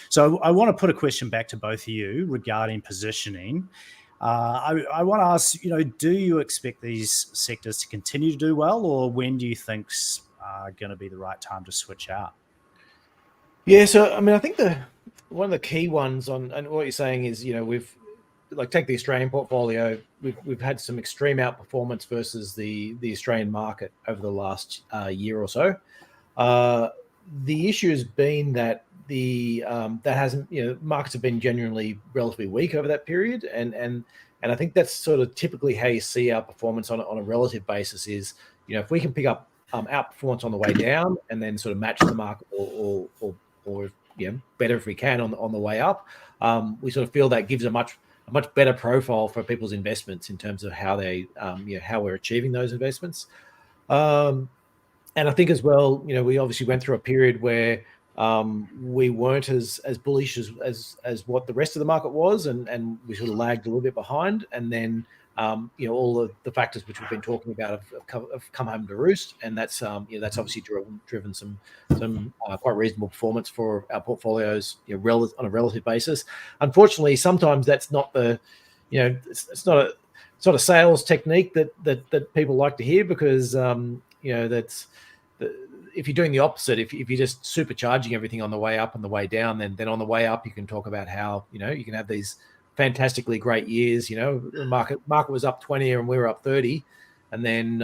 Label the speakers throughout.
Speaker 1: So I want to put a question back to both of you regarding positioning. I want to ask, do you expect these sectors to continue to do well, or when do you think's going to be the right time to switch out?
Speaker 2: Yeah, so I mean, I think one of the key ones and what you're saying is, we've take the Australian portfolio, we've had some extreme outperformance versus the Australian market over the last year or so. The issue has been that that hasn't, markets have been genuinely relatively weak over that period, and I think that's sort of typically how you see our performance on a relative basis is, if we can pick up outperformance on the way down and then sort of match the market or better if we can on the way up, we sort of feel that gives a much better profile for people's investments in terms of how they how we're achieving those investments. And I think as well, we obviously went through a period where we weren't as bullish as what the rest of the market was, and we sort of lagged a little bit behind. And then all of the factors which we've been talking about have come home to roost, and that's that's obviously driven some quite reasonable performance for our portfolios on a relative basis. Unfortunately, sometimes that's not it's not a sales technique that people like to hear, because that's if you're doing the opposite, if you're just supercharging everything on the way up and the way down, then on the way up you can talk about how you can have these fantastically great years. The market was up 20 and we were up 30, and then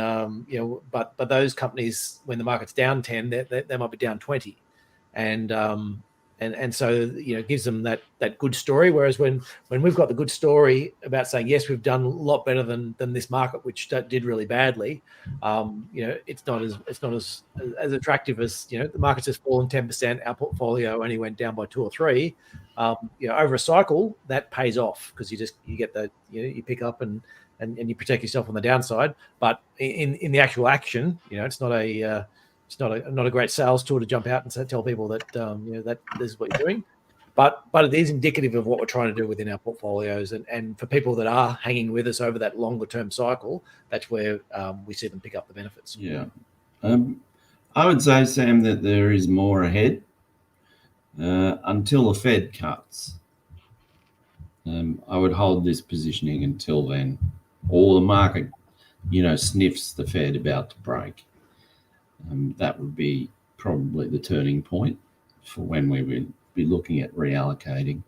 Speaker 2: but those companies, when the market's down 10, they might be down 20, and so it gives them that good story. Whereas when we've got the good story about saying, yes, we've done a lot better than this market, which did really badly, it's not as attractive as the market's just fallen 10%, our portfolio only went down by 2 or 3. Over a cycle that pays off, because you get the you pick up and you protect yourself on the downside. But in the actual action, it's not a great sales tool to jump out and tell people that that this is what you're doing, but it is indicative of what we're trying to do within our portfolios, and for people that are hanging with us over that longer term cycle, that's where we see them pick up the benefits.
Speaker 3: Yeah, I would say, Sam, that there is more ahead until the Fed cuts. I would hold this positioning until then, or the market, sniffs the Fed about to break. That would be probably the turning point for when we would be looking at reallocating.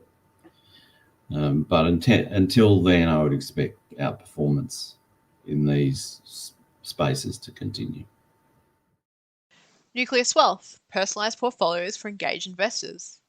Speaker 3: But until then, I would expect outperformance in these spaces to continue.
Speaker 4: Nucleus Wealth, personalised portfolios for engaged investors.